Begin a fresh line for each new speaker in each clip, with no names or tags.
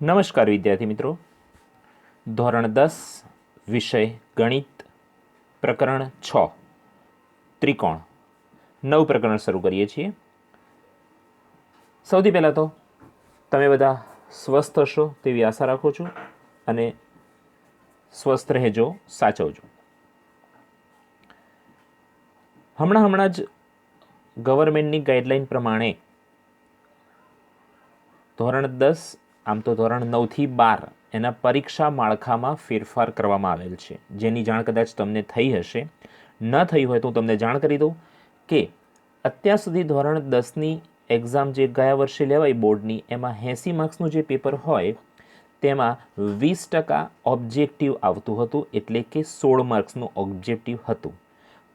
નમસ્કાર વિદ્યાર્થી મિત્રો, ધોરણ 10 વિષય ગણિત પ્રકરણ 6 ત્રિકોણ નવ પ્રકરણ શરૂ કરીએ છીએ। સૌથી પહેલાં તો તમે બધા સ્વસ્થ હશો તેવી આશા રાખું છું અને સ્વસ્થ રહેજો, સાચવજો। હમણાં જ ગવર્મેન્ટની ગાઈડલાઈન પ્રમાણે ધોરણ 10 આમ તો ધોરણ 9થી 12 એના પરીક્ષા માળખામાં ફેરફાર કરવામાં આવેલ છે, જેની જાણ કદાચ તમને થઈ હશે। ન થઈ હોય તો હું તમને જાણ કરી દઉં કે અત્યાર સુધી ધોરણ 10ની એક્ઝામ જે ગયા વર્ષે લેવાઈ બોર્ડની, એમાં 80 માર્ક્સનું જે પેપર હોય તેમાં 20% ઓબ્જેક્ટિવ આવતું હતું, એટલે કે 16 માર્ક્સનું ઓબ્જેક્ટિવ હતું।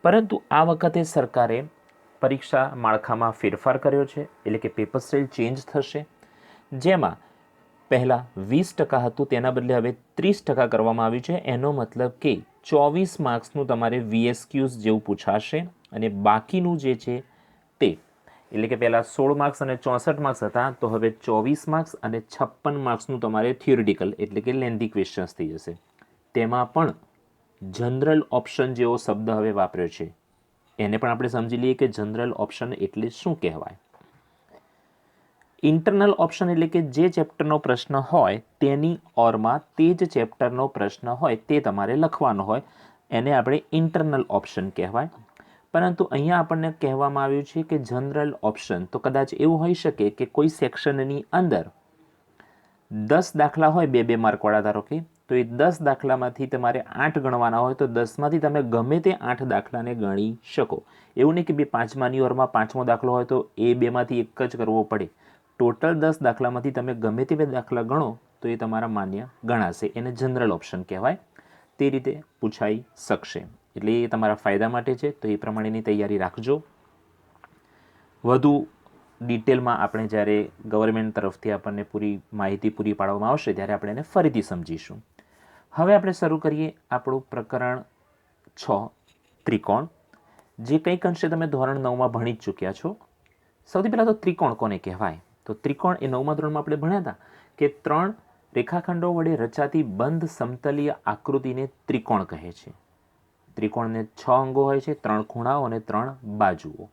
પરંતુ આ વખતે સરકારે પરીક્ષા માળખામાં ફેરફાર કર્યો છે, એટલે કે પેપર સ્ટાઇલ ચેન્જ થશે, જેમાં પહેલાં 20% હતું તેના બદલે હવે 30% કરવામાં આવ્યું છે। એનો મતલબ કે 24 માર્ક્સનું તમારે VSQs જેવું પૂછાશે અને બાકીનું જે છે તે, એટલે કે પહેલાં 16 માર્ક્સ અને 64 માર્ક્સ હતા, તો હવે 24 માર્ક્સ અને 56 માર્ક્સનું તમારે થિયોરિટિકલ એટલે કે લેન્ધી ક્વેશ્ચન્સ થઈ જશે। તેમાં પણ જનરલ ઓપ્શન જેવો શબ્દ હવે વાપર્યો છે, એને પણ આપણે સમજી લઈએ કે જનરલ ઓપ્શન એટલે શું કહેવાય। ઇન્ટરનલ ઓપ્શન એટલે કે જે ચેપ્ટરનો પ્રશ્ન હોય તેની ઓરમાં તે જ ચેપ્ટરનો પ્રશ્ન હોય તે તમારે લખવાનો હોય, એને આપણે ઇન્ટરનલ ઓપ્શન કહેવાય। પરંતુ અહીંયા આપણને કહેવામાં આવ્યું છે કે જનરલ ઓપ્શન, તો કદાચ એવું હોઈ શકે કે કોઈ સેક્શનની અંદર 10 દાખલા હોય 2-2 માર્કવાળા, ધારો કે, તો એ 10 દાખલામાંથી તમારે 8 ગણવાના હોય તો 10માંથી તમે ગમે તે 8 દાખલાને ગણી શકો। એવું નહીં કે 5માની ઓરમાં 5મો દાખલો હોય તો એ 2માંથી એક જ કરવો પડે। ટોટલ 10 દાખલામાંથી તમે ગમે તે 2 દાખલા ગણો તો એ તમારા માન્ય ગણાશે, એને જનરલ ઓપ્શન કહેવાય। તે રીતે પૂછાઈ શકશે, એટલે એ તમારા ફાયદા માટે છે, તો એ પ્રમાણેની તૈયારી રાખજો। વધુ ડિટેલમાં આપણે જ્યારે ગવર્મેન્ટ તરફથી આપણને પૂરી માહિતી પૂરી પાડવામાં આવશે ત્યારે આપણે એને ફરીથી સમજીશું। હવે આપણે શરૂ કરીએ આપણું પ્રકરણ 6 ત્રિકોણ, જે કંઈક અંશે તમે ધોરણ 9માં ભણી જ ચૂક્યા છો। સૌથી પહેલાં તો ત્રિકોણ કોને કહેવાય? તો ત્રિકોણ એ 9મા ધોરણમાં આપણે ભણ્યા હતા કે 3 રેખાખંડો વડે રચાતી બંધ સમતલીય આકૃતિને ત્રિકોણ કહે છે। ત્રિકોણને 6 અંગો હોય છે, 3 ખૂણાઓ અને 3 બાજુઓ।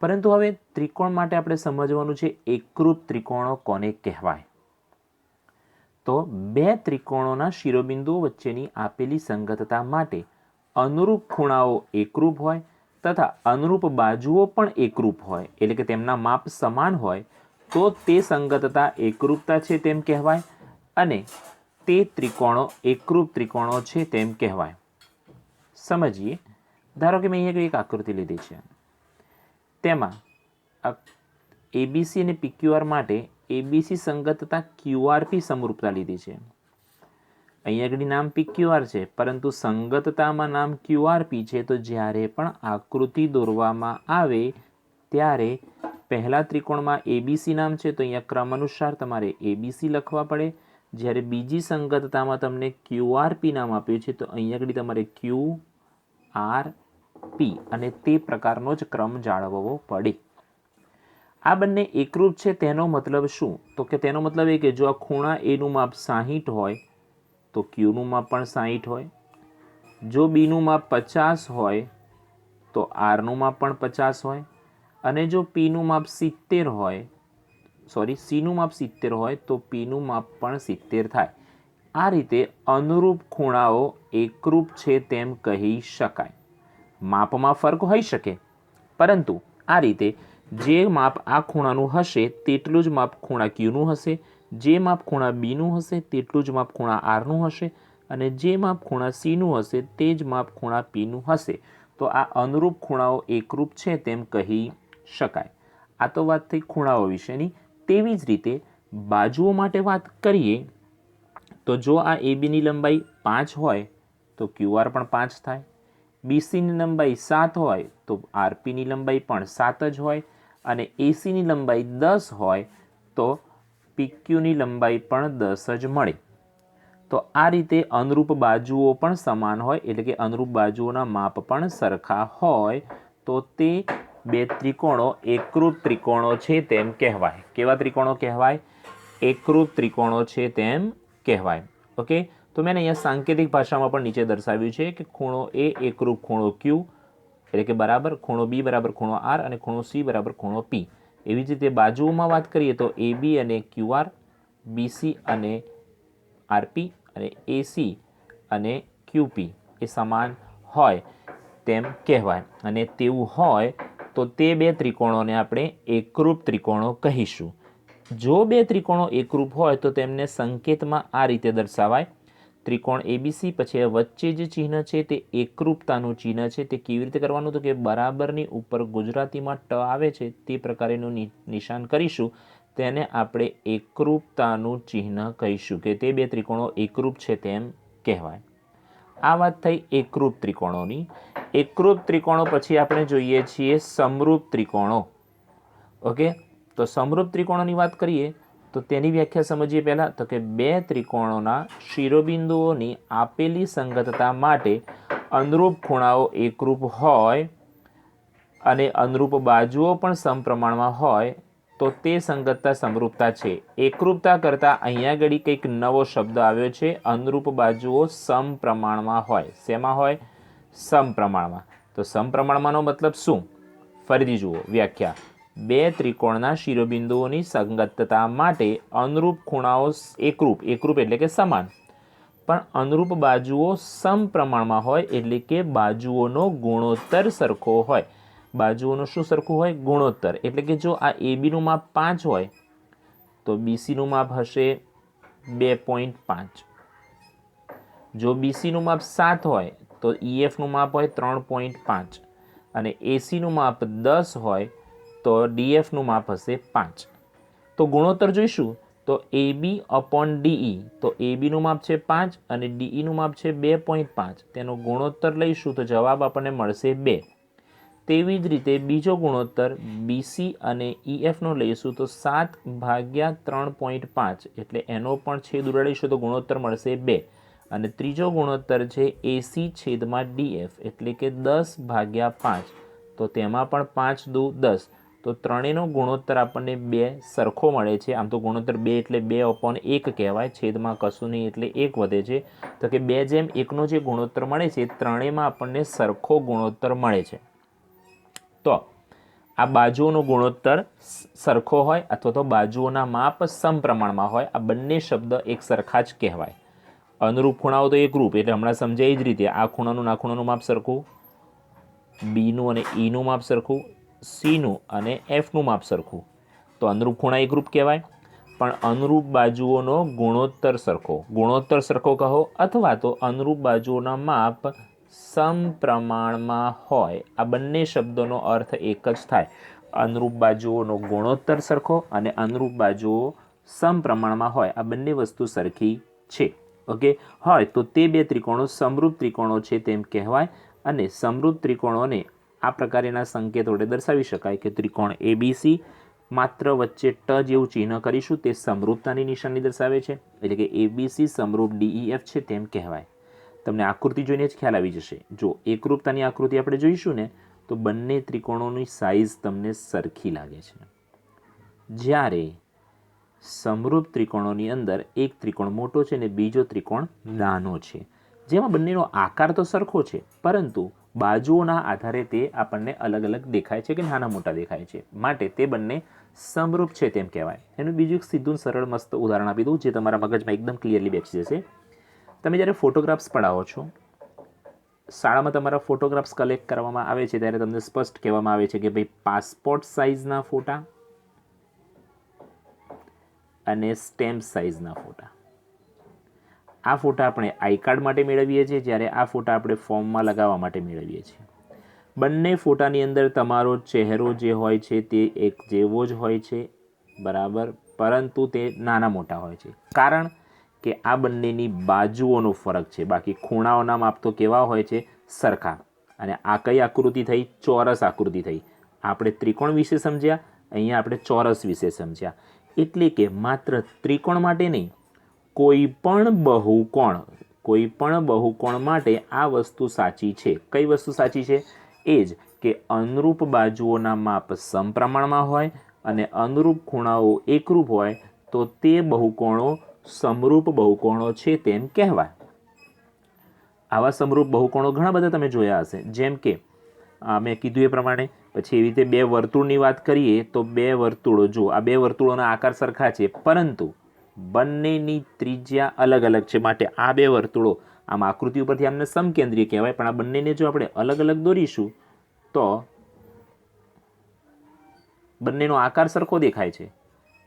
પરંતુ હવે ત્રિકોણ માટે આપણે સમજવાનું છે એકરૂપ ત્રિકોણો કોને કહેવાય। તો 2 ત્રિકોણોના શિરોબિંદુઓ વચ્ચેની આપેલી સંગતતા માટે અનુરૂપ ખૂણાઓ એકરૂપ હોય તથા અનુરૂપ બાજુઓ પણ એકરૂપ હોય, એટલે કે તેમના માપ સમાન હોય તો તે સંગતતા એકરૂપતા છે તેમ કહેવાય અને તે ત્રિકોણો એકરૂપ ત્રિકોણો છે તેમ કહેવાય। સમજીએ। ધારો કે મેં અહીંયા એક આકૃતિ લીધી છે, તેમાં ABC અને PQR માટે ABC સંગતતા QRP સમરૂપતા લીધી છે। અહીંયા આગળ નામ PQR છે પરંતુ સંગતતામાં નામ QRP છે, તો જ્યારે પણ આકૃતિ દોરવામાં આવે ત્યારે પહેલા ત્રિકોણમાં ABC નામ છે તો અહીંયા ક્રમ અનુસાર તમારે ABC લખવા પડે। જ્યારે બીજી સંગતતામાં તમને QRP નામ આપ્યું છે તો અહીંયા આગળ તમારે QRP અને તે પ્રકારનો જ ક્રમ જાળવવો પડે। આ બંને એકરૂપ છે તેનો મતલબ શું? તો કે તેનો મતલબ એ કે જો આ ખૂણા એનું માપ 60 હોય તો Qનું માપ પણ 60 હોય, જો Bનું માપ 50 હોય તો Rનું માપ પણ 50 હોય, અને જો Pનું માપ 70 હોય, Cનું માપ 70 હોય તો Pનું માપ પણ 70 થાય। આ રીતે અનુરૂપ ખૂણાઓ એકરૂપ છે તેમ કહી શકાય। માપમાં ફરક હોઈ શકે, પરંતુ આ રીતે જે માપ આ ખૂણાનું હશે તેટલું જ માપ ખૂણા Qનું હશે, જે માપ ખૂણા Bનું હશે તેટલું જ માપ ખૂણા Rનું હશે, અને જે માપ ખૂણા Cનું હશે તે જ માપ ખૂણા Pનું હશે। તો આ અનુરૂપ ખૂણાઓ એકરૂપ છે તેમ કહી શકાય। આ તો વાત થઈ ખૂણાઓ વિશેની। તેવી જ રીતે બાજુઓ માટે વાત કરીએ તો જો આ ABની લંબાઈ 5 હોય તો QR પણ 5 થાય, BCની લંબાઈ 7 હોય તો RPની લંબાઈ પણ 7 જ હોય, અને ACની લંબાઈ 10 હોય તો PQની લંબાઈ પણ 10 જ મળે। તો આ રીતે અનુરૂપ બાજુઓ પણ સમાન હોય, એટલે કે અનુરૂપ બાજુઓના માપ પણ સરખા હોય તો તે 2 ત્રિકોણો એકરૂપ ત્રિકોણો છે તેમ કહેવાય। કેવા ત્રિકોણો કહેવાય? એકરૂપ ત્રિકોણો છે તેમ કહેવાય. ઓકે, તો મેં અહીંયા સાંકેતિક ભાષામાં પણ નીચે દર્શાવ્યું છે કે ખૂણો એ એકરૂપ ખૂણો ક્યુ એટલે કે બરાબર ખૂણો બી બરાબર ખૂણો આર અને ખૂણો સી બરાબર ખૂણો પી. એવી જ રીતે બાજુઓમાં વાત કરીએ તો એ બી અને ક્યુ આર, બીસી અને આરપી અને એસી અને ક્યુપી એ સમાન હોય તેમ કહેવાય. અને તેવું હોય તો તે બે ત્રિકોણોને આપણે એકરૂપ ત્રિકોણો કહીશું. જો બે ત્રિકોણો એકરૂપ હોય તો તેમને સંકેતમાં આ રીતે દર્શાવાય. ત્રિકોણ એબીસી પછી વચ્ચે જે ચિહ્ન છે તે એકરૂપતાનું ચિહ્ન છે. તે કેવી રીતે કરવાનું? તો કે બરાબરની ઉપર ગુજરાતીમાં ટ આવે છે તે પ્રકારેનું નિશાન કરીશું. તેને આપણે એકરૂપતાનું ચિહ્ન કહીશું કે તે બે ત્રિકોણો એકરૂપ છે તેમ કહેવાય. આ વાત થઈ એકરૂપ ત્રિકોણોની. એકરૂપ ત્રિકોણો પછી આપણે જોઈએ છીએ સમરૂપ ત્રિકોણો. ઓકે, તો સમરૂપ ત્રિકોણોની વાત કરીએ તો તેની વ્યાખ્યા સમજીએ પહેલાં. તો કે બે ત્રિકોણોના શિરોબિંદુઓની આપેલી સંગતતા માટે અનુરૂપ ખૂણાઓ એકરૂપ હોય અને અનુરૂપ બાજુઓ પણ સમપ્રમાણમાં હોય તો તે સંગતતા સમરૂપતા છે. એકરૂપતા કરતાં અહીંયા આગળ કંઈક નવો શબ્દ આવ્યો છે. અનુરૂપ બાજુઓ સમપ્રમાણમાં હોય. શેમાં હોય? સમપ્રમાણમાં. તો સમપ્રમાણમાંનો મતલબ શું? ફરીથી જુઓ વ્યાખ્યા. બે ત્રિકોણના શિરોબિંદુઓની સંગતતા માટે અનુરૂપ ખૂણાઓ એકરૂપ એટલે કે સમાન, પણ અનુરૂપ બાજુઓ સમપ્રમાણમાં હોય એટલે કે બાજુઓનો ગુણોત્તર સરખો હોય. બાજુઓનું શું સરખું હોય? ગુણોત્તર. એટલે કે જો આ એબીનું માપ 5 હોય તો બીસીનું માપ હશે 2.5. જો બીસીનું માપ 7 હોય તો ઈએફનું માપ હોય 3.5 અને એસીનું માપ 10 હોય તો ડીએફનું માપ હશે 5. તો ગુણોત્તર જોઈશું તો AB અપોન DE. તો એબીનું માપ છે 5 અને DEનું માપ છે 2.5. તેનો ગુણોત્તર લઈશું તો જવાબ આપણને મળશે 2. તેવી જ રીતે બીજો ગુણોત્તર બીસી અને ઈએફનો લઈશું તો 7/3.5 એટલે એનો પણ છેદ ઉડાડીશું તો ગુણોત્તર મળશે 2. અને ત્રીજો ગુણોત્તર છે એસી છેદમાં ડીએફ એટલે કે 10/5. તો તેમાં પણ 5 દુ 10. તો ત્રણેયનો ગુણોત્તર આપણને 2 સરખો મળે છે. આમ તો ગુણોત્તર 2 એટલે 2/1 કહેવાય. છેદમાં કશું નહીં એટલે 1 વધે છે. તો કે 2/1નો જે ગુણોત્તર મળે છે ત્રણેયમાં આપણને સરખો ગુણોત્તર મળે છે. તો આ બાજુઓનો ગુણોત્તર સરખો હોય અથવા તો બાજુઓના માપ સમપ્રમાણમાં હોય. આ બંને શબ્દ એક સરખા જ કહેવાય. અનુરૂપ ખૂણાઓ તો એકરૂપ એટલે હમણાં સમજાય જ રીતે આ ખૂણાનું આ ખૂણાનું માપ સરખું, બીનું અને ઈનું માપ સરખું, સીનું અને એફનું માપ સરખું. તો અનુરૂપ ખૂણા એકરૂપ કહેવાય. પણ અનુરૂપ બાજુઓનો ગુણોત્તર સરખો, ગુણોત્તર સરખો કહો અથવા તો અનુરૂપ બાજુઓના માપ સમપ્રમાણમાં હોય. આ બંને શબ્દોનો અર્થ એક જ થાય. અનુરૂપ બાજુઓનો ગુણોત્તર સરખો અને અનુરૂપ બાજુઓ સમપ્રમાણમાં હોય. આ બંને વસ્તુ સરખી છે. ઓકે, હોય તો તે બે ત્રિકોણો સમરૂપ ત્રિકોણો છે તેમ કહેવાય. અને સમરૂપ ત્રિકોણોને આ પ્રકારના સંકેત વડે દર્શાવી શકાય કે ત્રિકોણ એબીસી માત્ર વચ્ચે ટ જેવું ચિહ્ન કરીશું તે સમરૂપતાની નિશાની દર્શાવે છે. એટલે કે એબીસી સમરૂપ ડીઈએફ છે તેમ કહેવાય. તમને આકૃતિ જોઈને જ ખ્યાલ આવી જશે. જો એકરૂપતાની આકૃતિ આપણે જોઈશું ને તો બંને ત્રિકોણોની સાઇઝ તમને સરખી લાગે છે. જ્યારે સમરૂપ ત્રિકોણોની અંદર એક ત્રિકોણ મોટો છે અને બીજો ત્રિકોણ નાનો છે, જેમાં બંનેનો આકાર તો સરખો છે પરંતુ બાજુઓના આધારે તે આપણને અલગ અલગ દેખાય છે કે નાના મોટા દેખાય છે. માટે તે બંને સમરૂપ છે તેમ કહેવાય. એનું બીજું એક સીધું સરળ મસ્ત ઉદાહરણ આપી દઉં જે તમારા મગજમાં એકદમ ક્લિયરલી બેસી જશે. તમે જ્યારે ફોટોગ્રાફ્સ પડાવો છો, શાળામાં તમારા ફોટોગ્રાફ્સ કલેક્ટ કરવામાં આવે છે ત્યારે તમને સ્પષ્ટ કહેવામાં આવે છે કે ભાઈ પાસપોર્ટ સાઇઝના ફોટા અને સ્ટેમ્પ સાઇઝના ફોટા. આ ફોટા આપણે આઈ કાર્ડ માટે મેળવીએ છીએ, જ્યારે આ ફોટા આપણે ફોર્મમાં લગાવવા માટે મેળવીએ છીએ. બંને ફોટાની અંદર તમારો ચહેરો જે હોય છે તે એક જેવો જ હોય છે, બરાબર, પરંતુ તે નાના મોટા હોય છે. કારણ કે આ બંનેની બાજુઓનો ફરક છે. બાકી ખૂણાઓના માપ તો કેવા હોય છે? સરખા. અને આ કઈ આકૃતિ થઈ? ચોરસ આકૃતિ થઈ. આપણે ત્રિકોણ વિશે સમજ્યા, અહીંયા આપણે ચોરસ વિશે સમજ્યા. એટલે કે માત્ર ત્રિકોણ માટે નહીં, કોઈ પણ બહુકોણ માટે આ વસ્તુ સાચી છે. કઈ વસ્તુ સાચી છે? એ જ કે અનુરૂપ બાજુઓના માપ સમપ્રમાણમાં હોય અને અનુરૂપ ખૂણાઓ એકરૂપ હોય તો તે બહુકોણો સમરૂપ બહુકોણો છે તેમ કહેવાય. આવા સમરૂપ બહુકોણો ઘણા બધા તમે જોયા હશે, જેમ કે મેં કીધું એ પ્રમાણે. પછી એવી રીતે બે વર્તુળની વાત કરીએ તો બે વર્તુળો, જો આ બે વર્તુળોના આકાર સરખા છે પરંતુ બંનેની ત્રિજ્યા અલગ અલગ છે, માટે આ બે વર્તુળો આમ આકૃતિ ઉપરથી આમને સમકેન્દ્રીય કહેવાય, પણ આ બંનેને જો આપણે અલગ અલગ દોરીશું તો બંનેનો આકાર સરખો દેખાય છે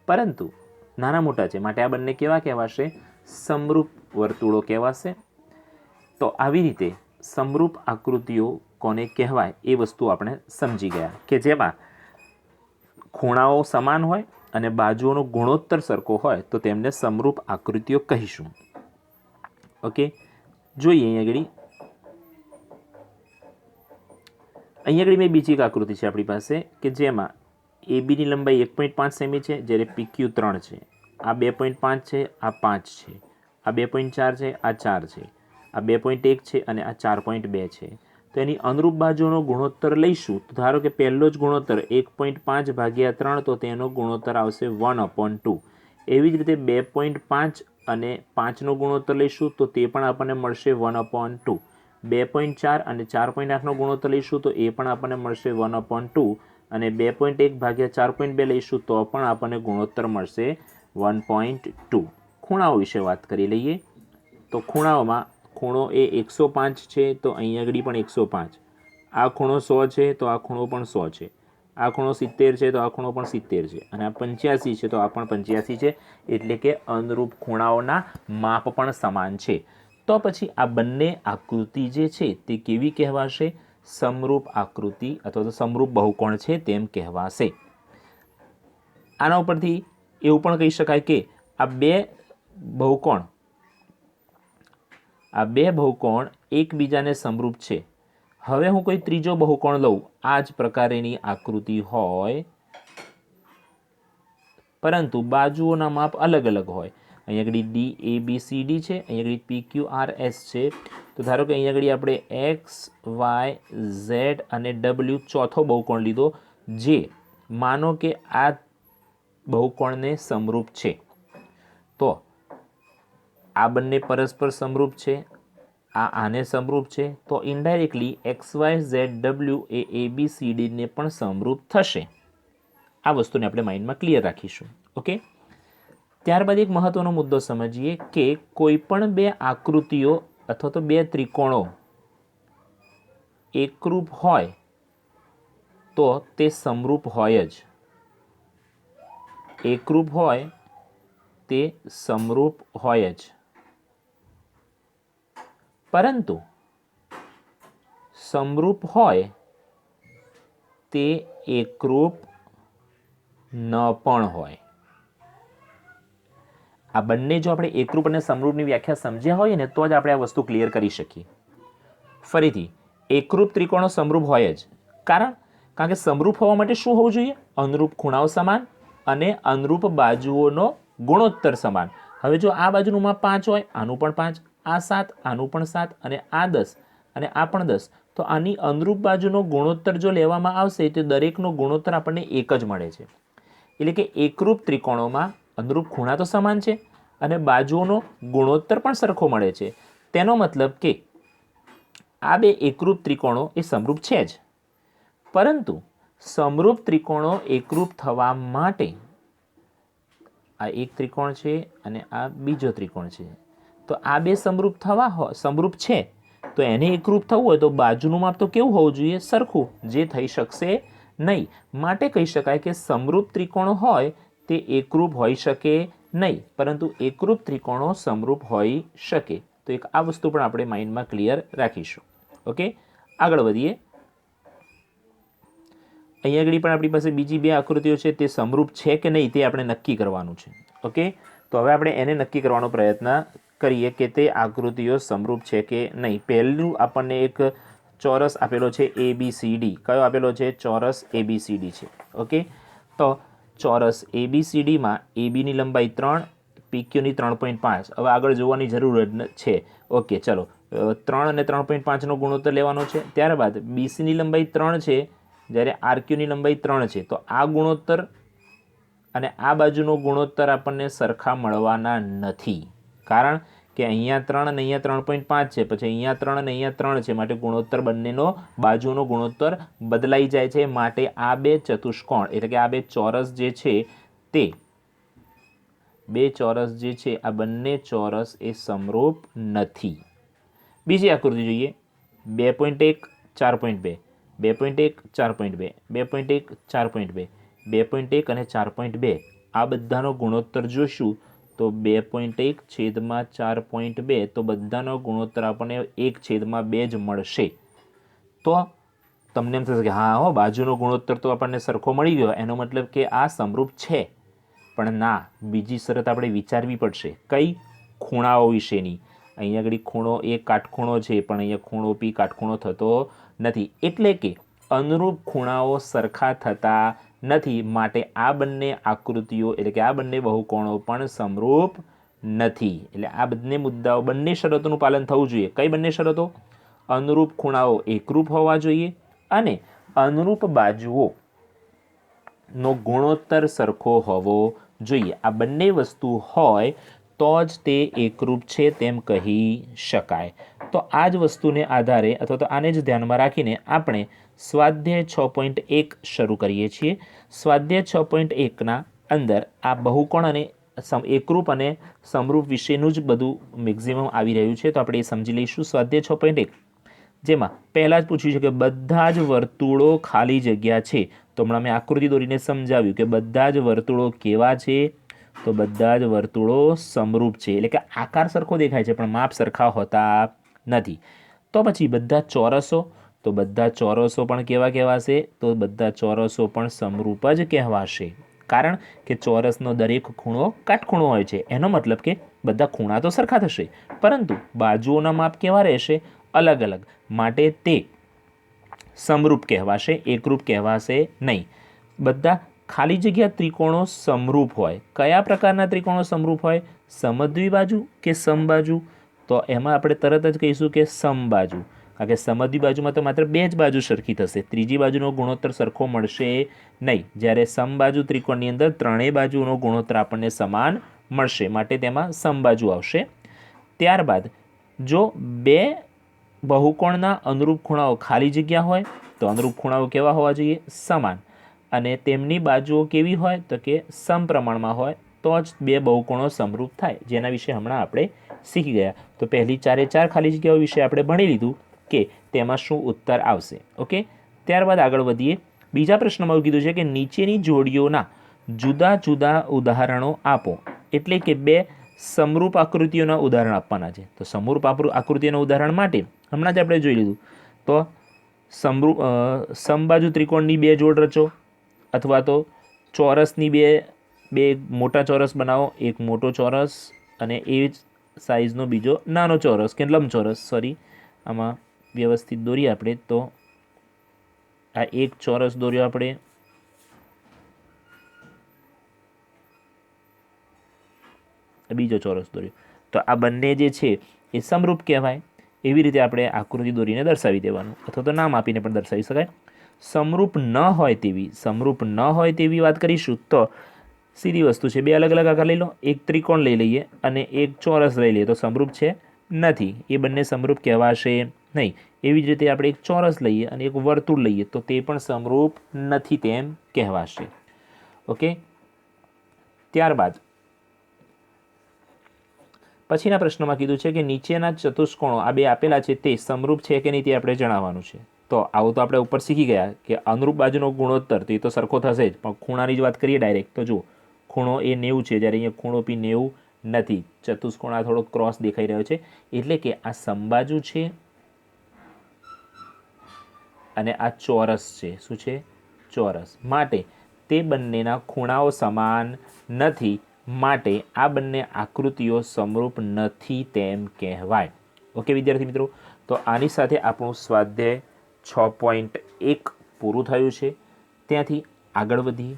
પરંતુ નાના મોટા છે, માટે આ બંને કેવા કહેવાશે? સમરૂપ વર્તુળો કહેવાશે. તો આવી રીતે સમરૂપ આકૃતિઓ કોને કહેવાય એ વસ્તુ આપણે સમજી ગયા, કે જેમાં ખૂણાઓ સમાન હોય અને બાજુઓનો ગુણોત્તર સરખો હોય તો તેમને સમરૂપ આકૃતિઓ કહીશું. ઓકે, જોઈએ અહીંયા આગળ મેં બીજી એક આકૃતિ છે આપણી પાસે, કે જેમાં એબીની લંબાઈ 1.5 સેમી છે, જ્યારે PQ 3 છે. આ 2.5 છે, આ 5 છે, આ 2.4 છે, આ 4 છે, આ 2.1 છે અને આ 4.2 છે. તો એની અનુરૂપ બાજુનો ગુણોત્તર લઈશું. તો ધારો કે પહેલો જ ગુણોત્તર 1.5 ભાગ્યા 3, તો તેનો ગુણોત્તર આવશે 1/2. એવી જ રીતે 2.5 અને 5નો ગુણોત્તર લઈશું તો તે પણ આપણને મળશે 1/2. 2.4 અને 4.8નો ગુણોત્તર લઈશું તો એ પણ આપણને મળશે 1/2. અને 2.1 ભાગ્યા 4.2 લઈશું તો પણ આપણને ગુણોત્તર મળશે 1.2. ખૂણાઓ વિશે વાત કરી લઈએ. તો ખૂણાઓમાં ખૂણો એ 105 છે, તો અહીં આગળ પણ 105. આ ખૂણો 100 છે તો આ ખૂણો પણ 100 છે. આ ખૂણો 70 છે તો આ ખૂણો પણ 70 છે. અને આ 85 છે તો આ પણ 85 છે. એટલે કે અનુરૂપ ખૂણાઓના માપ પણ સમાન છે. તો પછી આ બંને આકૃતિ જે છે તે કેવી કહેવાશે? સમરૂપ આકૃતિ અથવા તો સમરૂપ બહુકોણ છે તેમ કહેવાશે. આના ઉપરથી એવું પણ કહી શકાય કે આ બે બહુકોણ એકબીજાને સમરૂપ છે. હવે હું કોઈ ત્રીજો બહુકોણ લઉં, આ જ પ્રકારની આકૃતિ હોય પરંતુ બાજુઓના માપ અલગ અલગ હોય. અહીં આગળ DABCD છે, અહીં આગળ PQRS છે. તો ધારો કે અહીં આગળ આપણે X, Y, Z અને W ચોથો બહુકોણ લીધો, જે માનો કે આ બહુકોણને સમરૂપ છે. તો આ બંને પરસ્પર સમરૂપ છે, આને સમરૂપ છે, તો ઇનડાયરેક્ટલી XYZW એ ABCD ને પણ સમરૂપ થશે. આ વસ્તુને આપણે માઇન્ડમાં ક્લિયર રાખીશું. ઓકે, ત્યારબાદ એક મહત્વનો મુદ્દો સમજીએ કે કોઈ પણ બે આકૃતિઓ અથવા તો બે ત્રિકોણો એકરૂપ હોય તો તે સમરૂપ હોય જ. એકરૂપ હોય તે સમરૂપ હોય જ, પરંતુ સમરૂપ હોય તે એકરૂપ ન પણ હોય. આ બંને જો આપણે એકરૂપ અને સમરૂપની વ્યાખ્યા સમજ્યા હોય ને તો જ આપણે આ વસ્તુ ક્લિયર કરી શકીએ. ફરીથી, એકરૂપ ત્રિકોણો સમરૂપ હોય જ. કારણ કે સમરૂપ હોવા માટે શું હોવું જોઈએ? અનુરૂપ ખૂણાઓ સમાન અને અનુરૂપ બાજુઓનો ગુણોત્તર સમાન. હવે જો આ બાજુનું માપ 5 હોય, આનું પણ 5, આ 7, આનું પણ 7 અને આ 10 અને આ પણ 10, તો આની અનુરૂપ બાજુનો ગુણોત્તર જો લેવામાં આવશે તો દરેકનો ગુણોત્તર આપણને એક જ મળે છે. એટલે કે એકરૂપ ત્રિકોણોમાં અનુરૂપ ખૂણા તો સમાન છે અને બાજુઓનો ગુણોત્તર પણ સરખો મળે છે. તેનો મતલબ કે આ બે એકરૂપ ત્રિકોણો એ સમરૂપ છે જ. પરંતુ સમરૂપ ત્રિકોણો એકરૂપ થવા માટે આ એક ત્રિકોણ છે અને આ બીજો ત્રિકોણ છે, તો આ બે સમરૂપ છે તો એને એકરૂપ થવું હોય તો બાજુનું માપ તો કેવું હોવું જોઈએ? સરખું, જે થઈ શકશે નહીં. માટે કહી શકાય કે સમરૂપ ત્રિકોણો હોય તે એકરૂપ હોઈ શકે નહીં, પરંતુ એકરૂપ ત્રિકોણો સમરૂપ હોઈ શકે. તો એક આ વસ્તુ પણ આપણે માઇન્ડમાં ક્લિયર રાખીશું. ઓકે, આગળ વધીએ. અહીં આગળ પણ આપણી પાસે બીજી બે આકૃતિઓ છે, તે સમરૂપ છે કે નહીં તે આપણે નક્કી કરવાનું છે. ઓકે, તો હવે આપણે એને નક્કી કરવાનો પ્રયત્ન કરીએ કે તે આકૃતિઓ સમરૂપ છે કે નહીં. પહેલું આપણને એક ચોરસ આપેલો છે ABCD. કયો આપેલો છે? ચોરસ ABCD છે. ઓકે, તો ચોરસ ABCDમાં ABની લંબાઈ 3, PQની 3.5. હવે આગળ જોવાની જરૂર છે. ઓકે, ચલો 3 અને 3.5નો ગુણોત્તર લેવાનો છે. ત્યારબાદ BCની લંબાઈ 3 છે, જ્યારે RQની લંબાઈ 3 છે, તો આ ગુણોત્તર અને આ બાજુનો ગુણોત્તર આપણને સરખા મળવાના નથી, કારણ કે અહીંયા 3 અને અહીંયા 3.5 છે, પછી અહીંયા 3 અને અહીંયા 3 છે, માટે ગુણોત્તર બંનેનો બાજુનો ગુણોત્તર બદલાઈ જાય છે. માટે આ બે ચતુષ્કોણ એટલે કે આ બે ચોરસ જે છે તે બે ચોરસ જે છે આ બંને ચોરસ એ સમરૂપ નથી. બીજી આકૃતિ જોઈએ. 2.1 4.2 2.1 4.2 2.1 4.2 2.1 અને 4.2 આ બધાનો ગુણોત્તર જોશું તો 2.1/4.2 તો બધાનો ગુણોત્તર આપણને 1/2 જ મળશે. તો તમને એમ થશે કે હા હો બાજુનો ગુણોત્તર તો આપણને સરખો મળી ગયો, એનો મતલબ કે આ સમરૂપ છે. પણ ના, બીજી શરત આપણે વિચારવી પડશે. કઈ? ખૂણાઓ વિશેની. અહીંયા આગળ ખૂણો એ કાટખૂણો છે, પણ અહીંયા ખૂણો પી કાટખૂણો થતો નથી, એટલે કે અનુરૂપ ખૂણાઓ સરખા થતા નથી. માટે આ બંને આકૃતિઓ એટલે કે આ બંને બહુકોણો પણ સમરૂપ નથી. એટલે આ બંને મુદ્દાઓ બંને શરતોનું પાલન થવું જોઈએ. કઈ બંને શરતો? અનુરૂપ ખૂણાઓ એકરૂપ હોવા જોઈએ અને અનુરૂપ બાજુઓ નો ગુણોત્તર સરખો હોવો જોઈએ. આ બંને વસ્તુ હોય તો જ તે એકરૂપ છે તેમ કહી શકાય. તો આ જ વસ્તુને આધારે અથવા તો આને જ ધ્યાનમાં રાખીને આપણે સ્વાધ્યાય 6.1 શરૂ કરીએ છીએ. સ્વાધ્યાય 6.1ના અંદર આ બહુકોણ અને એકરૂપ અને સમરૂપ વિશેનું જ બધું મેક્સિમમ આવી રહ્યું છે, તો આપણે એ સમજી લઈશું. સ્વાધ્યાય 6.1 જેમાં પહેલાં જ પૂછ્યું છે કે બધા જ વર્તુળો ખાલી જગ્યા છે. તો હમણાં મેં આકૃતિ દોરીને સમજાવ્યું કે બધા જ વર્તુળો કેવા છે, તો બધા જ વર્તુળો સમરૂપ છે, એટલે કે આકાર સરખો દેખાય છે પણ માપ સરખા હોતા નથી. તો પછી બધા ચોરસો, તો બધા ચોરસો પણ કેવા કહેવાશે, તો બધા ચોરસો પણ સમરૂપ જ કહેવાશે. કારણ કે ચોરસનો દરેક ખૂણો કાટખૂણો હોય છે, એનો મતલબ કે બધા ખૂણા તો સરખા થશે પરંતુ બાજુઓના માપ કેવા રહેશે? અલગ અલગ. માટે તે સમરૂપ કહેવાશે, એકરૂપ કહેવાશે નહીં. બધા ખાલી જગ્યા ત્રિકોણો સમરૂપ હોય. કયા પ્રકારના ત્રિકોણો સમરૂપ હોય? સમદ્વિબાજુ કે સમબાજુ? તો એમાં આપણે તરત જ કહીશું કે સમબાજુ, કારણ કે સમદ્વિબાજુમાં તો માત્ર બે જ બાજુ સરખી થશે, ત્રીજી બાજુનો ગુણોત્તર સરખો મળશે નહીં. જ્યારે સમબાજુ ત્રિકોણની અંદર ત્રણેય બાજુનો ગુણોત્તર આપણને સમાન મળશે, માટે તેમાં સમબાજુ આવશે. ત્યારબાદ જો બે બહુકોણના અનુરૂપ ખૂણાઓ ખાલી જગ્યા હોય તો અનુરૂપ ખૂણાઓ કેવા હોવા જોઈએ? સમાન. અને તેમની બાજુઓ કેવી હોય? તો કે સમપ્રમાણમાં હોય, તો જ બે બહુકોણો સમરૂપ થાય, જેના વિશે હમણાં આપણે શીખી ગયા. તો પહેલી 4 ખાલી જગ્યાઓ વિશે આપણે ભણી લીધું કે તેમાં શું ઉત્તર આવશે. ઓકે, ત્યારબાદ આગળ વધીએ. બીજા પ્રશ્નમાં એવું કીધું છે કે નીચેની જોડીઓના જુદા જુદા ઉદાહરણો આપો. એટલે કે બે સમરૂપ આકૃતિઓના ઉદાહરણ આપવાના છે. તો સમરૂપ આકૃતિઓના ઉદાહરણ માટે હમણાં જ આપણે જોઈ લીધું. તો સમબાજુ ત્રિકોણની બે જોડ રચો, અથવા તો ચોરસની બે મોટા ચોરસ બનાવો, એક મોટો ચોરસ અને એ જ સાઇઝનો બીજો નાનો ચોરસ કે લંબચોરસ. સોરી, આમાં વ્યવસ્થિત દોરીએ આપણે. તો આ એક ચોરસ દોર્યો આપણે, બીજો ચોરસ દોર્યો, તો આ બંને જે છે એ સમરૂપ કહેવાય. એવી રીતે આપણે આકૃતિ દોરીને દર્શાવી દેવાનું, અથવા તો નામ આપીને પણ દર્શાવી શકાય. સમરૂપ ન હોય તેવી વાત કરીશું તો સીધી વસ્તુ છે, બે અલગ અલગ આકાર લઈ લો. એક ત્રિકોણ લઈ લઈએ અને એક ચોરસ લઈ લઈએ, તો સમરૂપ છે નથી, એ બંને સમરૂપ કહેવાશે નહીં. એવી જ રીતે આપણે એક ચોરસ લઈએ અને એક વર્તુળ લઈએ તો તે પણ સમરૂપ નથી તેમ કહેવાશે. ઓકે, ત્યારબાદ પછીના પ્રશ્નમાં કીધું છે કે નીચેના ચતુષ્કોણો આ બે આપેલા છે તે સમરૂપ છે કે નહીં તે આપણે જણાવવાનું છે. તો આવું તો આપણે ઉપર શીખી ગયા કે અનુરૂપ બાજુનો ગુણોત્તર તે તો સરખો થશે જ, પણ ખૂણાની જ વાત કરીએ ડાયરેક્ટ તો જુઓ, ખૂણો એ 90 છે, જ્યારે અહીંયા ખૂણો પી 90 નથી. ચતુષ્કોણ આ થોડો ક્રોસ દેખાઈ રહ્યો છે, એટલે કે આ સમબાજુ છે અને આ ચોરસ છે. શું છે? ચોરસ. માટે તે બંનેના ખૂણાઓ સમાન નથી, માટે આ બંને આકૃતિઓ સમરૂપ નથી તેમ કહેવાય. ઓકે વિદ્યાર્થી મિત્રો, તો આની સાથે આપણું સ્વાધ્યાય 6.1 પૂરું થયું છે. ત્યાંથી આગળ વધીએ.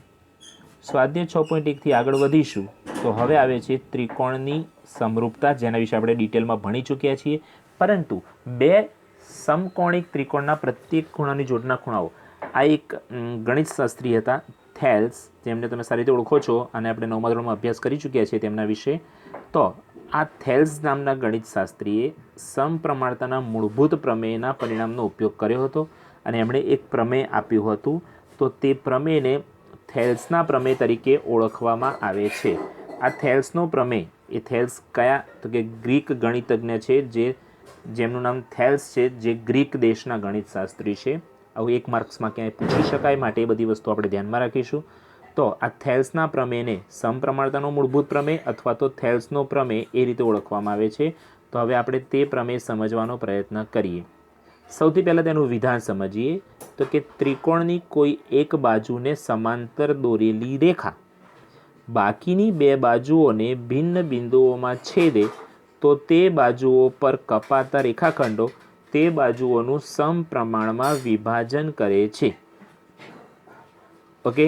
સ્વાધ્યાય 6.1થી આગળ વધીશું તો હવે આવે છે ત્રિકોણની સમરૂપતા, જેના વિશે આપણે ડિટેલમાં ભણી ચૂક્યા છીએ. પરંતુ બે સમકોણિક ત્રિકોણના પ્રત્યેક ખૂણાની જોડના ખૂણાઓ, આ એક ગણિતશાસ્ત્રી હતા થેલ્સ, જેમને તમે સારી રીતે ઓળખો છો અને આપણે 9મા ધોરણમાં અભ્યાસ કરી ચૂક્યા છીએ તેમના વિશે. તો આ થેલ્સ નામના ગણિતશાસ્ત્રીએ સમપ્રમાણતાના મૂળભૂત પ્રમેયના પરિણામનો ઉપયોગ કર્યો હતો અને એમણે એક પ્રમેય આપ્યું હતું. તો તે પ્રમેયને થેલ્સના પ્રમેય તરીકે ઓળખવામાં આવે છે. આ થેલ્સનો પ્રમેય, એ થેલ્સ કયા, તો કે ગ્રીક ગણિતજ્ઞ છે જેમનું નામ થેલ્સ છે, જે ગ્રીક દેશના ગણિતશાસ્ત્રી છે. આવું 1 માર્ક્સમાં ક્યાંય પૂછી શકાય, માટે એ બધી વસ્તુ આપણે ધ્યાનમાં રાખીશું. તો આ થેલ્સના પ્રમેયને સમપ્રમાણતાનો મૂળભૂત પ્રમેય અથવા તો થેલ્સનો પ્રમેય એ રીતે ઓળખવામાં આવે છે. તો હવે આપણે તે પ્રમેય સમજવાનો પ્રયત્ન કરીએ. સૌથી પહેલાં તેનું વિધાન સમજીએ. તો કે ત્રિકોણની કોઈ એક બાજુને સમાંતર દોરેલી રેખા બાકીની 2 બાજુઓને ભિન્ન બિંદુઓમાં છેદે તો તે બાજુઓ પર કપાતા રેખાખંડો તે બાજુઓનું સમપ્રમાણમાં વિભાજન કરે છે. ઓકે,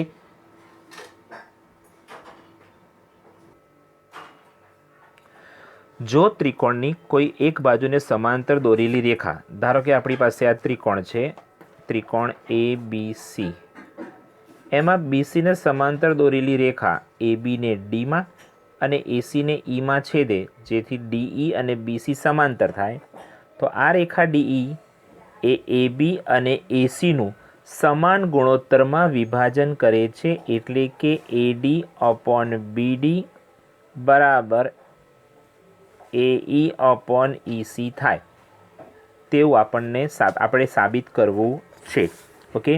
જો ત્રિકોણની કોઈ એક બાજુને સમાંતર દોરેલી રેખા, ધારો કે આપણી પાસે આ ત્રિકોણ છે, ત્રિકોણ ABC, એમાં BCને સમાંતર દોરેલી રેખા ABને Dમાં અને ACને Eમાં છેદે, જેથી DE અને BC સમાંતર થાય. તો આ રેખા DE એ AB અને ACનું સમાન ગુણોત્તરમાં વિભાજન કરે છે, એટલે કે AD/BD બરાબર AE/EC થાય. તેવું આપણે સાબિત કરવું છે. ઓકે,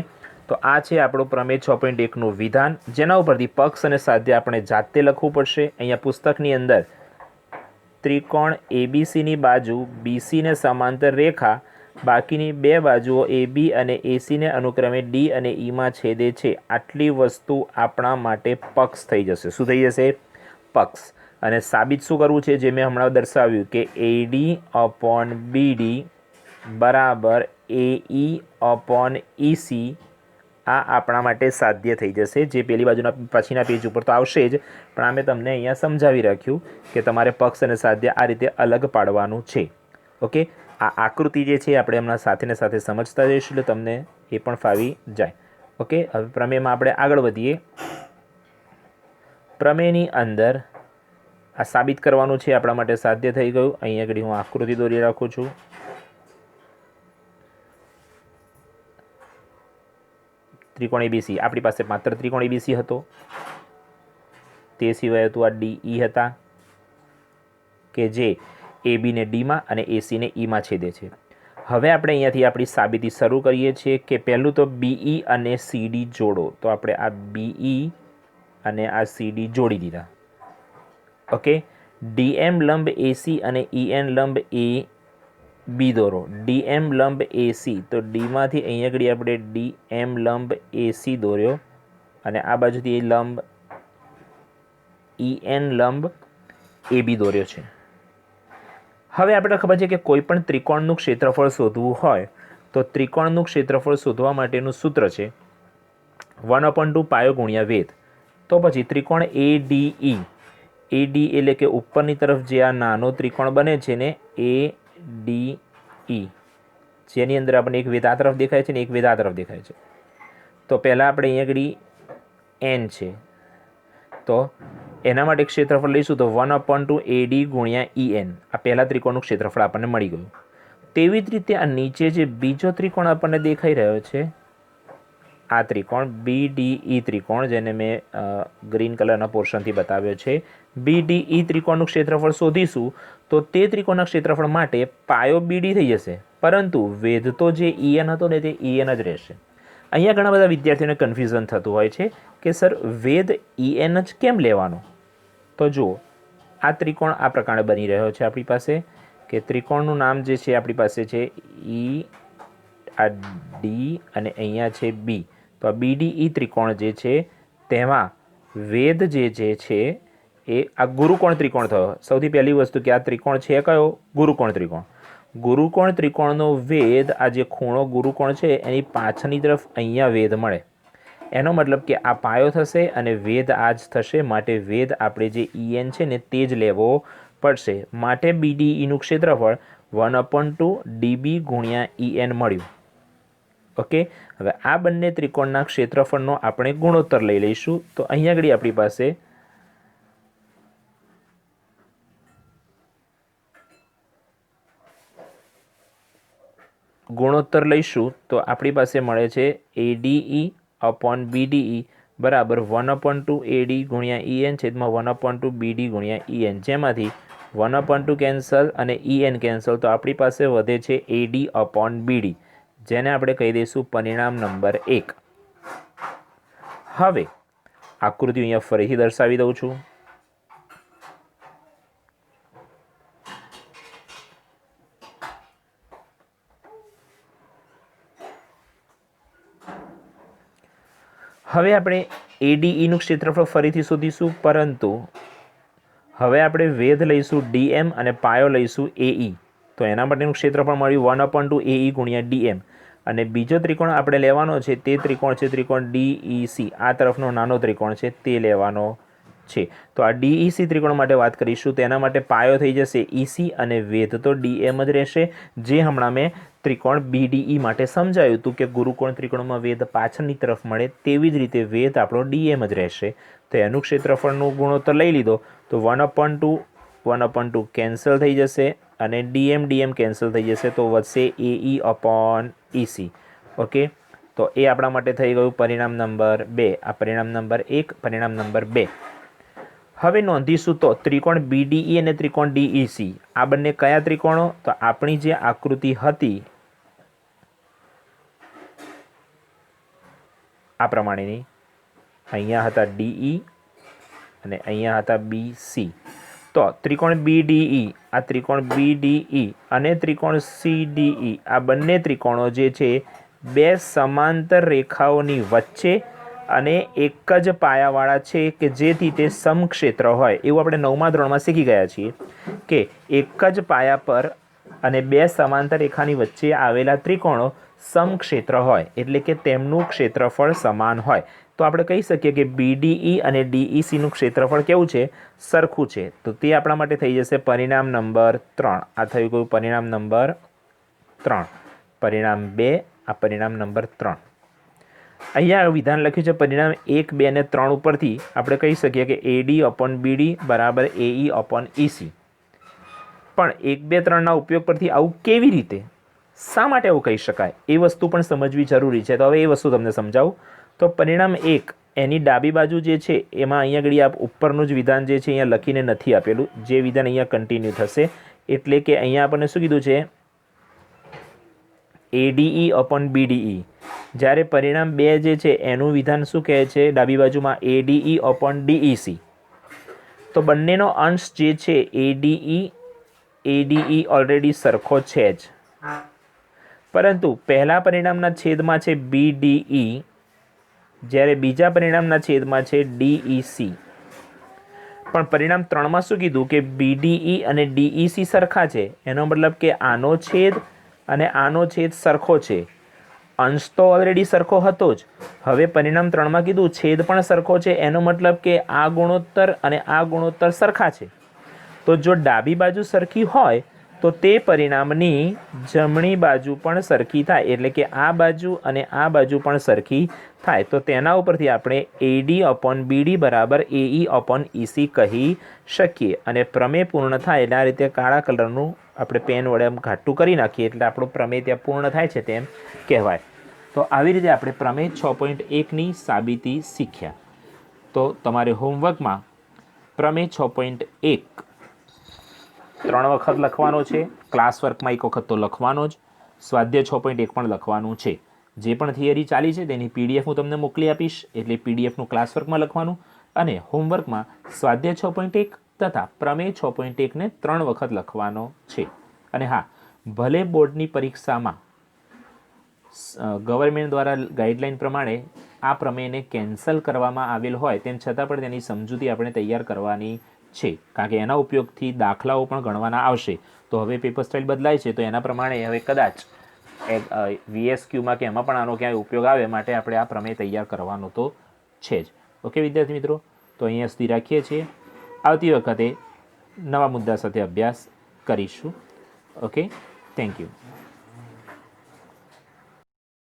તો આ છે આપણો પ્રમેય 6.1નું વિધાન, જેના ઉપરથી પક્ષ અને સાધ્ય આપણે જાતે લખવું પડશે. અહીંયા પુસ્તકની અંદર ત્રિકોણ ABCની બાજુ BCને સમાંતર રેખા બાકીની 2 બાજુઓ AB અને ACને અનુક્રમે D અને Eમાં છેદે છે, આટલી વસ્તુ આપણા માટે પક્ષ થઈ જશે. શું થઈ જશે? પક્ષ. અને સાબિત શું કરવું છે? જે મેં હમણાં દર્શાવ્યું કે AD/BD બરાબર AE/EC, આ આપણા માટે સાધ્ય થઈ જશે. જે પેલી બાજુના પછીના પેજ ઉપર તો આવશે જ, પણ આ મેં તમને અહીંયા સમજાવી રાખ્યું કે તમારે પક્ષ અને સાધ્ય આ રીતે અલગ પાડવાનું છે. ઓકે, આ આકૃતિ જે છે આપણે હમણાં સાથે સમજતા જઈશું, એટલે તમને એ પણ ફાવી જાય. ઓકે, હવે પ્રમેયમાં આપણે આગળ વધીએ. પ્રમેયની અંદર આ સાબિત કરવાનું છે, આપણા માટે સાધ્ય થઈ ગયું. અહીંયા આગળ હું આકૃતિ દોરી રાખું છું. ત્રિકોણ ABC, આપણી પાસે માત્ર ત્રિકોણ ABC હતો. તે સિવાય હતું આ DE હતા, કે જે ABને Dમાં અને ACને Eમાં છેદે છે. હવે આપણે અહીંયાથી આપણી સાબિતી શરૂ કરીએ છીએ કે પહેલું તો BE અને CD જોડો. તો આપણે આ BE અને આ CD જોડી દીધા. ઓકે, DM લંબ AC અને EN લંબ AB દોરો. DM લંબ AC, તો Dમાંથી અહીંયા આગળ આપણે DM લંબ AC દોર્યો અને આ બાજુથી લંબ EN લંબ AB દોર્યો છે. હવે આપણે ખબર છે કે કોઈ પણ ત્રિકોણનું ક્ષેત્રફળ શોધવું હોય તો ત્રિકોણનું ક્ષેત્રફળ શોધવા માટેનું સૂત્ર છે 1/2 પાયો ગુણ્યા વેધ. તો પછી ત્રિકોણ ADE, AD એટલે કે ઉપરની તરફ જે આ નાનો ત્રિકોણ બને છે ને ADE, જેની અંદર આપણને એક વેધ આ તરફ દેખાય છે ને એક વેધ આ તરફ દેખાય છે. તો પહેલાં આપણે અહીંયા આગળ N છે, તો એના માટે ક્ષેત્રફળ લઈશું તો 1/2 AD ગુણ્યા EN. આ પહેલા ત્રિકોણનું ક્ષેત્રફળ આપણને મળી ગયું. તેવી જ રીતે આ નીચે જે બીજો ત્રિકોણ આપણને દેખાઈ રહ્યો છે, આ ત્રિકોણ BDE ત્રિકોણ, જેને મેં ગ્રીન કલરના પોર્શનથી બતાવ્યો છે, BDE ત્રિકોણનું ક્ષેત્રફળ શોધીશું તો તે ત્રિકોણના ક્ષેત્રફળ માટે પાયો BD થઈ જશે, પરંતુ વેધ તો જે EN હતો ને તે EN જ રહેશે. અહીંયા ઘણા બધા વિદ્યાર્થીઓને કન્ફ્યુઝન થતું હોય છે કે સર વેધ EN જ કેમ લેવાનો? તો જુઓ, આ ત્રિકોણ આ પ્રકારે બની રહ્યો છે આપણી પાસે, કે ત્રિકોણનું નામ જે છે આપણી પાસે છે E, આ D અને અહીંયા છે B. તો આ BDE ત્રિકોણ જે છે તેમાં વેધ જે છે એ આ ગુરુકોણ ત્રિકોણ થયો. સૌથી પહેલી વસ્તુ કે આ ત્રિકોણ છે કયો? ગુરુકોણ ત્રિકોણ. ગુરુકોણ ત્રિકોણનો વેધ, આ જે ખૂણો ગુરુકોણ છે એની પાછળની તરફ અહીંયા વેધ મળે. એનો મતલબ કે આ પાયો થશે અને વેધ આ જ થશે, માટે વેધ આપણે જે EN છે ને તે જ લેવો પડશે. માટે BDEનું ક્ષેત્રફળ 1/2 DB ગુણ્યા EN મળ્યું. ઓકે, હવે આ બંને ત્રિકોણના ક્ષેત્રફળનો આપણે ગુણોત્તર લઈ લઈશું. તો અહીંયા આગળ આપણી પાસે ગુણોત્તર લઈશું તો આપણી પાસે મળે છે ADE અપોન BDE બરાબર 1/2 AD ગુણ્યા EN છેદમાં 1/2 BD ગુણ્યા EN, જેમાંથી 1/2 કેન્સલ અને EN કેન્સલ, તો આપણી પાસે વધે છે AD અપોન BD, જેને આપણે કહી દઈશું પરિણામ નંબર 1. હવે આકૃતિ અહીંયા ફરીથી દર્શાવી દઉં છું. હવે આપણે ADEનું ક્ષેત્રફળ ફરીથી શોધીશું, પરંતુ હવે આપણે વેધ લઈશું DM અને પાયો લઈશું AE. તો એના માટેનું ક્ષેત્રફળ મળ્યું 1/2 AE ગુણ્યા DM. અને બીજો ત્રિકોણ આપણે લેવાનો છે તે ત્રિકોણ છે ત્રિકોણ DEC. આ તરફનો નાનો ત્રિકોણ છે તે લેવાનો છે. તો આ DEC ત્રિકોણ માટે વાત કરીશું. તો એના માટે પાયો થઈ જશે EC અને વેધ તો DM જ રહેશે, જે હમણાં મેં ત્રિકોણ BDE માટે સમજાયું હતું કે ગુરુકોણ ત્રિકોણમાં વેધ પાછળની તરફ મળે, તેવી જ રીતે વેધ આપણો DM જ રહેશે. તો એનું ક્ષેત્રફળનું ગુણોત્તર લઈ લીધો તો 1/2 કેન્સલ થઈ જશે અને DM કેન્સલ થઈ જશે, તો વધશે AE અપોન EC. ઓકે, તો એ આપણા માટે થઈ ગયું પરિણામ નંબર 2. આ પરિણામ નંબર 1, પરિણામ નંબર 2. હવે નોંધીશું તો ત્રિકોણ BDE અને ત્રિકોણ DEC આ બંને કયા ત્રિકોણો? તો આપણી જે આકૃતિ હતી આ પ્રમાણેની, અહીંયા હતા DE અને અહીંયા હતા BC. તો ત્રિકોણ BDE, આ ત્રિકોણ BDE અને ત્રિકોણ CDE આ બંને ત્રિકોણો જે છે બે સમાંતર રેખાઓની વચ્ચે અને એક જ પાયાવાળા છે કે જેથી તે સમક્ષેત્ર હોય. એવું આપણે 9મા ધોરણમાં શીખી ગયા છીએ કે એક જ પાયા પર અને બે સમાંતર રેખાની વચ્ચે આવેલા ત્રિકોણો સમક્ષેત્ર હોય, એટલે કે તેમનું ક્ષેત્રફળ સમાન હોય. તો આપણે કહી શકીએ કે BDE અને DECનું ક્ષેત્રફળ કેવું છે? સરખું છે. તો તે આપણા માટે થઈ જશે પરિણામ નંબર 3. આ થયું ગયું પરિણામ નંબર 3. પરિણામ 2, આ પરિણામ નંબર 3. અહીંયા વિધાન લખ્યું છે પરિણામ 1, 2 અને 3 ઉપરથી આપણે કહી શકીએ કે AD અપોન BD બરાબર AE અપોન EC. પણ 1, 2, 3ના ઉપયોગ પરથી આવું કેવી રીતે, શા માટે આવું કહી શકાય, એ વસ્તુ પણ સમજવી જરૂરી છે. તો હવે એ વસ્તુ તમને સમજાવું. તો પરિણામ 1 એની ડાબી બાજુ જે છે એમાં અહીંયા આગળ આપ ઉપરનું જ વિધાન જે છે અહીંયા લખીને નથી આપેલું, જે વિધાન અહીંયા કન્ટિન્યુ થશે. એટલે કે અહીંયા આપણને શું કીધું છે? ADE upon BDE. જ્યારે પરિણામ 2 જે છે એનું વિધાન શું કહે છે? ડાબી બાજુમાં ADE અપોન DEC. તો બંનેનો અંશ જે છે ADE ઓલરેડી સરખો છે જ, પરંતુ પહેલા પરિણામના છેદમાં છે BDE, જ્યારે બીજા પરિણામના છેદમાં છે DEC. પણ પરિણામ 3માં શું કીધું કે BDE અને DEC સરખા છે. એનો મતલબ કે આનો છેદ અને આનો છેદ સરખો છે. અંશ તો ઓલરેડી સરખો હતો જ, હવે પરિણામ 3માં કીધું છેદ પણ સરખો છે. એનો મતલબ કે આ ગુણોત્તર અને આ ગુણોત્તર સરખા છે. તો જો ડાબી બાજુ સરખી હોય તો તે પરિણામની જમણી બાજુ પણ સરખી થાય, એટલે કે આ બાજુ અને આ બાજુ પણ સરખી થાય. તો તેના ઉપરથી આપણે AD અપોન BD બરાબર AE અપોન EC કહી શકીએ. અને પ્રમેય પૂર્ણ થાય એટલે આ રીતે કાળા કલરનું આપણે પેન વડે આમ ઘાટું કરી નાખીએ એટલે આપણું પ્રમેય ત્યાં પૂર્ણ થાય છે તેમ કહેવાય. તો આવી રીતે આપણે પ્રમેય 6.1ની સાબિતી શીખ્યા. તો તમારે હોમવર્કમાં પ્રમેય 6.1 3 વખત લખવાનો છે. ક્લાસ વર્કમાં 1 વખત તો લખવાનો જ. સ્વાધ્યાય 6.1 પણ લખવાનું છે. જે પણ થિયરી ચાલી છે તેની PDF હું તમને મોકલી આપીશ, એટલે PDFનું ક્લાસ વર્કમાં લખવાનું અને હોમવર્કમાં સ્વાધ્યાય 6.1 તથા પ્રમેય 6.1ને 3 વખત લખવાનો છે. અને હા, ભલે બોર્ડની પરીક્ષામાં ગવર્મેન્ટ દ્વારા ગાઈડલાઈન પ્રમાણે આ પ્રમેયને કેન્સલ કરવામાં આવેલ હોય તેમ છતાં પણ તેની સમજૂતી આપણે તૈયાર કરવાની છે, કારણ કે એના ઉપયોગથી દાખલાઓ પણ ગણવાના આવશે. તો હવે પેપર સ્ટાઇલ બદલાય છે, તો એના પ્રમાણે હવે કદાચ VSQમાં કે એમાં પણ આનો ક્યાંય ઉપયોગ આવે માટે આપણે આ પ્રમેય તૈયાર કરવાનો તો છે જ. ઓકે વિદ્યાર્થી મિત્રો, તો અહીંયા સુધી રાખીએ છીએ. આવતી વખતે નવા મુદ્દા સાથે અભ્યાસ કરીશું. Okay, thank you.